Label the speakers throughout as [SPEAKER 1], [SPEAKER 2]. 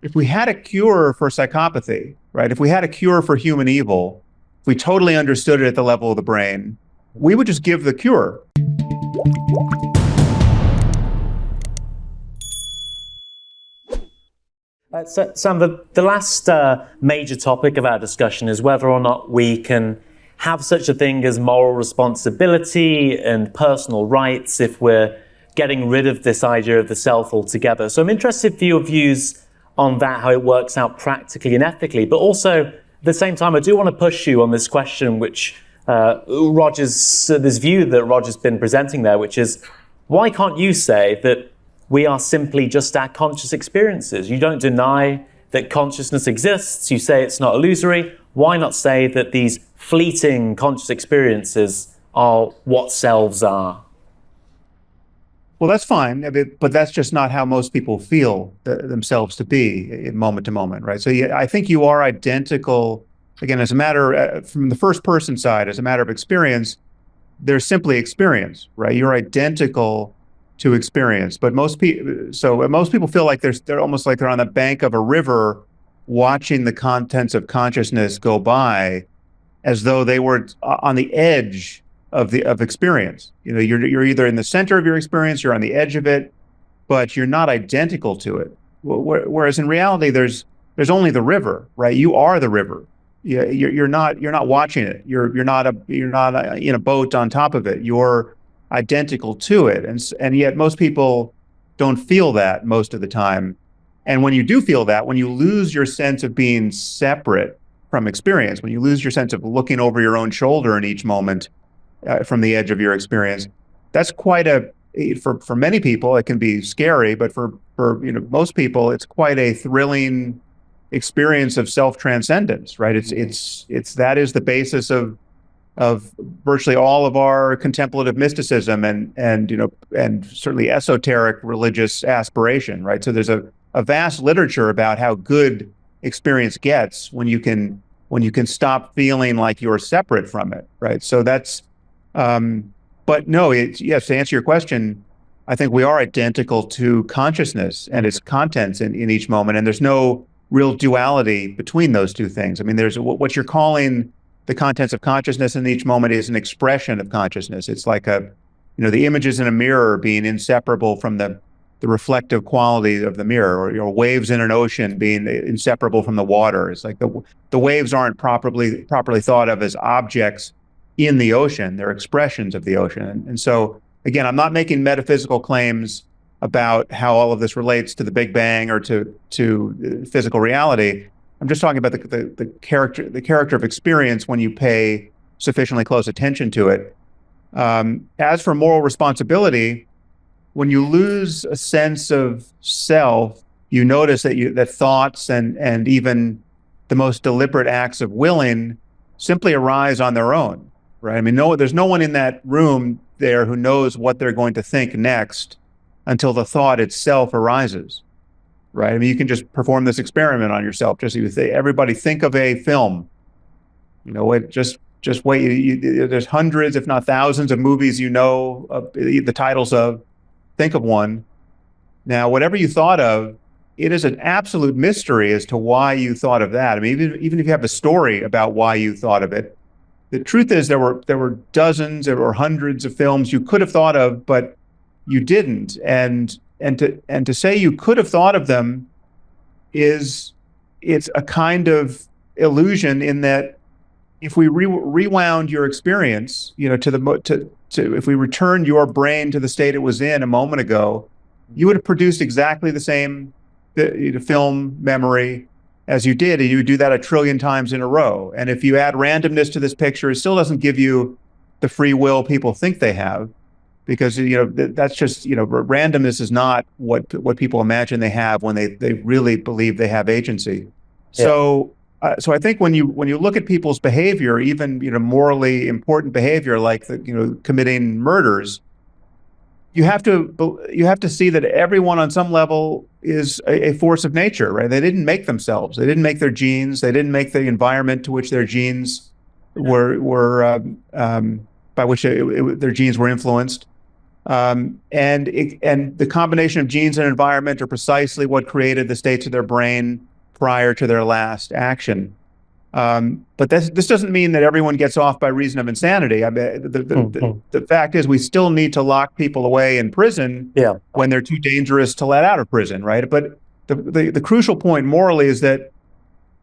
[SPEAKER 1] if we had a cure for psychopathy, right? If we had a cure for human evil, if we totally understood it at the level of the brain, we would just give the cure.
[SPEAKER 2] So, Sam, the last major topic of our discussion is whether or not we can have such a thing as moral responsibility and personal rights if we're getting rid of this idea of the self altogether. So I'm interested for your views on that, how it works out practically and ethically. But also, at the same time, I do want to push you on this question, which this view that Roger's been presenting there, which is, why can't you say that we are simply just our conscious experiences? You don't deny that consciousness exists. You say it's not illusory. Why not say that these fleeting conscious experiences are what selves are?
[SPEAKER 1] Well, that's fine, but that's just not how most people feel themselves to be in moment to moment, right? So I think you are identical, again, as a matter, from the first person side, as a matter of experience, there's simply experience, right? You're identical to experience, but most people feel like they're almost like they're on the bank of a river watching the contents of consciousness go by as though they were on the edge of experience. You know, you're either in the center of your experience, you're on the edge of it, but you're not identical to it. Whereas in reality, there's only the river, right? You are the river. You're not watching it. You're not in a boat on top of it. You're identical to it, and yet most people don't feel that most of the time. And when you do feel that, when you lose your sense of being separate from experience, when you lose your sense of looking over your own shoulder in each moment, from the edge of your experience, that's quite for many people it can be scary, but for most people it's quite a thrilling experience of self-transcendence, right? It's that is the basis of virtually all of our contemplative mysticism and certainly esoteric religious aspiration, right? So there's a vast literature about how good experience gets when you can stop feeling like you're separate from it, right? So that's but no, yes, to answer your question, I think we are identical to consciousness and its contents in each moment, and there's no real duality between those two things. I mean, there's what you're calling the contents of consciousness in each moment is an expression of consciousness. It's like the images in a mirror being inseparable from the reflective quality of the mirror, or waves in an ocean being inseparable from the water. It's like the waves aren't properly thought of as objects in the ocean. They're expressions of the ocean. And so, again, I'm not making metaphysical claims about how all of this relates to the Big Bang or to physical reality. I'm just talking about the character of experience when you pay sufficiently close attention to it. As for moral responsibility, when you lose a sense of self, you notice that thoughts and even the most deliberate acts of willing simply arise on their own, right? I mean, there's no one in that room there who knows what they're going to think next until the thought itself arises, right? I mean, you can just perform this experiment on yourself. Everybody think of a film. Just wait. There's hundreds, if not thousands, of movies the titles of. Think of one. Now, whatever you thought of, it is an absolute mystery as to why you thought of that. I mean, even if you have a story about why you thought of it, the truth is there were dozens or hundreds of films you could have thought of, but you didn't. And to say you could have thought of them it's a kind of illusion, in that if we rewound your experience, if we returned your brain to the state it was in a moment ago, you would have produced exactly the same film memory as you did, and you would do that 1 trillion times in a row. And if you add randomness to this picture, it still doesn't give you the free will people think they have, because that's just randomness is not what people imagine they have when they really believe they have agency. Yeah. So I think when you look at people's behavior, even morally important behavior like committing murders, you have to see that everyone on some level is a force of nature, right? They didn't make themselves. They didn't make their genes. They didn't make the environment to which their genes were by which their genes were influenced. And the combination of genes and environment are precisely what created the states of their brain prior to their last action. But this doesn't mean that everyone gets off by reason of insanity. I mean, the fact is we still need to lock people away in prison when they're too dangerous to let out of prison, right? But the crucial point morally is that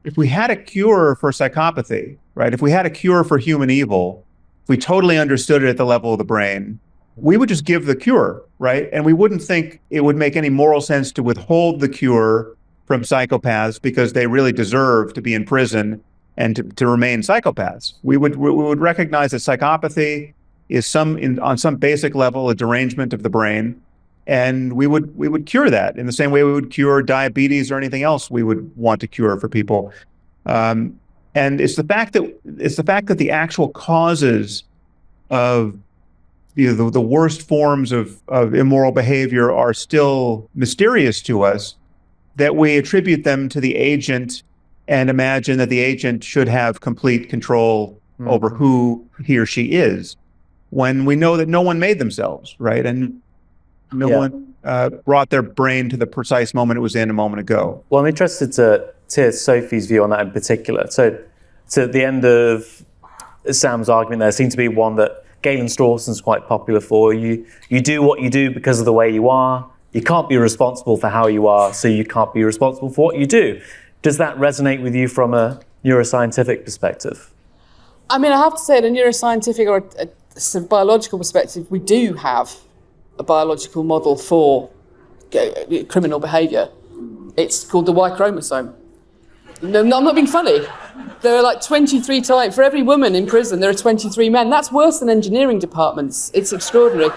[SPEAKER 1] if we had a cure for psychopathy, right? If we had a cure for human evil, if we totally understood it at the level of the brain, we would just give the cure, right? And we wouldn't think it would make any moral sense to withhold the cure from psychopaths because they really deserve to be in prison and to remain psychopaths. We would recognize that psychopathy is on some basic level a derangement of the brain, and we would cure that in the same way we would cure diabetes or anything else we would want to cure for people. And it's the fact that the actual causes of the worst forms of immoral behavior are still mysterious to us, that we attribute them to the agent and imagine that the agent should have complete control over who he or she is, when we know that no one made themselves, right? And no one brought their brain to the precise moment it was in a moment ago.
[SPEAKER 2] Well, I'm interested to hear Sophie's view on that in particular. So at the end of Sam's argument there seemed to be one that Galen Strawson's quite popular for. You do what you do because of the way you are. You can't be responsible for how you are, so you can't be responsible for what you do. Does that resonate with you from a neuroscientific perspective?
[SPEAKER 3] I mean, I have to say, in a neuroscientific or a sort of biological perspective, we do have a biological model for criminal behaviour. It's called the Y chromosome. No, I'm not being funny. There are like 23 types. For every woman in prison, there are 23 men. That's worse than engineering departments. It's extraordinary.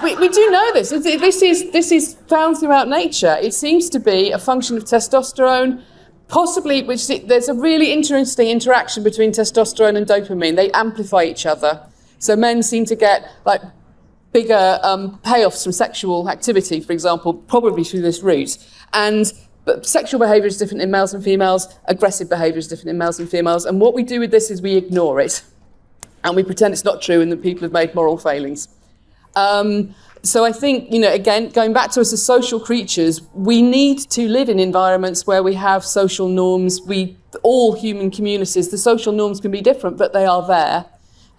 [SPEAKER 3] We do know this. This is found throughout nature. It seems to be a function of testosterone, possibly, there's a really interesting interaction between testosterone and dopamine. They amplify each other. So men seem to get like bigger payoffs from sexual activity, for example, probably through this route. But sexual behaviour is different in males and females. Aggressive behaviour is different in males and females. And what we do with this is we ignore it. And we pretend it's not true and that people have made moral failings. So I think, again, going back to us as social creatures, we need to live in environments where we have social norms. All human communities, the social norms can be different, but they are there.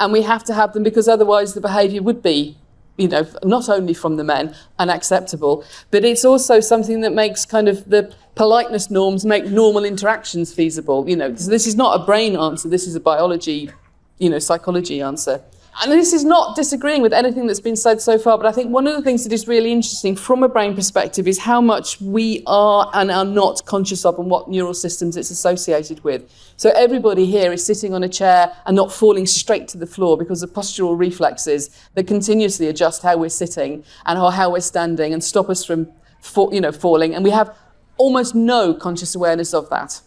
[SPEAKER 3] And we have to have them because otherwise the behaviour would be, not only from the men, unacceptable, but it's also something that makes kind of the politeness norms make normal interactions feasible. So this is not a brain answer, this is a biology, psychology answer. And this is not disagreeing with anything that's been said so far, but I think one of the things that is really interesting from a brain perspective is how much we are and are not conscious of and what neural systems it's associated with. So everybody here is sitting on a chair and not falling straight to the floor because of postural reflexes that continuously adjust how we're sitting and how we're standing and stop us from falling. And we have almost no conscious awareness of that.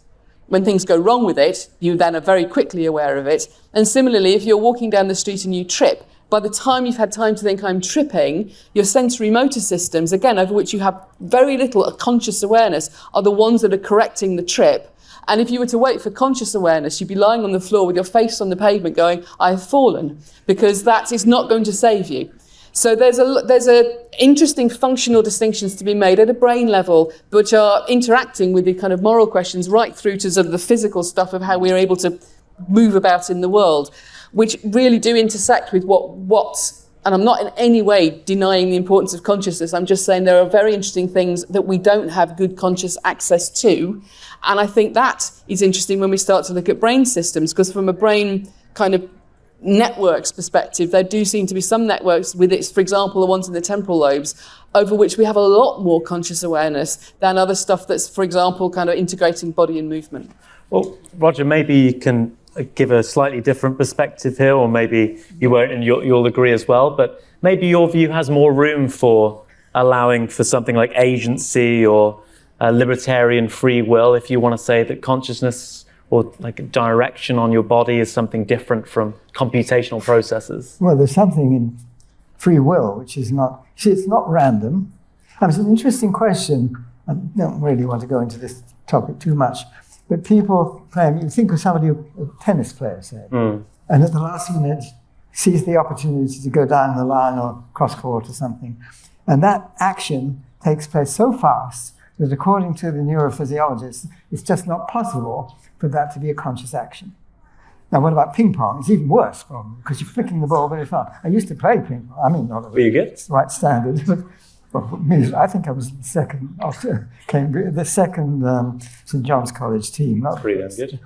[SPEAKER 3] When things go wrong with it, you then are very quickly aware of it. And similarly, if you're walking down the street and you trip, by the time you've had time to think, I'm tripping, your sensory motor systems, again, over which you have very little conscious awareness, are the ones that are correcting the trip. And if you were to wait for conscious awareness, you'd be lying on the floor with your face on the pavement going, I have fallen, because that is not going to save you. So there's a interesting functional distinctions to be made at a brain level, which are interacting with the kind of moral questions right through to sort of the physical stuff of how we're able to move about in the world, which really do intersect with what and I'm not in any way denying the importance of consciousness. I'm just saying there are very interesting things that we don't have good conscious access to. And I think that is interesting when we start to look at brain systems, because from a brain kind of networks perspective, there do seem to be some networks with it, for example, the ones in the temporal lobes, over which we have a lot more conscious awareness than other stuff that's, for example, kind of integrating body and movement.
[SPEAKER 2] Well, Roger, maybe you can give a slightly different perspective here, or maybe you won't and you'll agree as well, but maybe your view has more room for allowing for something like agency or libertarian free will, if you want to say that consciousness or like a direction on your body is something different from computational processes?
[SPEAKER 4] Well, there's something in free will which is not, it's not random. And it's an interesting question. I don't really want to go into this topic too much, but people playing, you think of somebody, a tennis player, say, and at the last minute sees the opportunity to go down the line or cross court or something. And that action takes place so fast that according to the neurophysiologists, it's just not possible for that to be a conscious action. Now, what about ping pong? It's even worse, probably, because you're flicking the ball very far. I used to play ping pong. I mean, not at
[SPEAKER 2] Were you good?
[SPEAKER 4] the right standard, but well, I think I was the second after Cambridge, the second St John's College team. Not
[SPEAKER 2] Pretty damn good.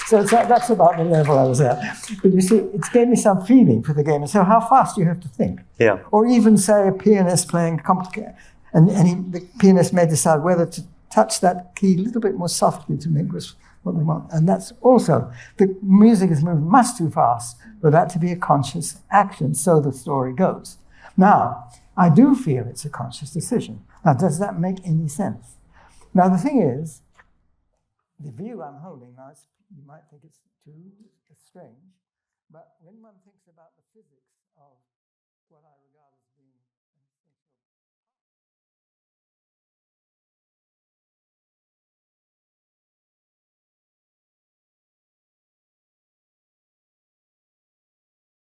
[SPEAKER 4] So that's about the level I was at. But you see, it gave me some feeling for the game. And so how fast you have to think.
[SPEAKER 2] Yeah.
[SPEAKER 4] Or even, say, a pianist playing complicated, and the pianist may decide whether to touch that key a little bit more softly to make this what they want. And that's also, the music is moving much too fast for that to be a conscious action, so the story goes. Now, I do feel it's a conscious decision. Now, does that make any sense? Now, the thing is, the view I'm holding now, you might think it's too strange, but when one thinks about the physics of what I regard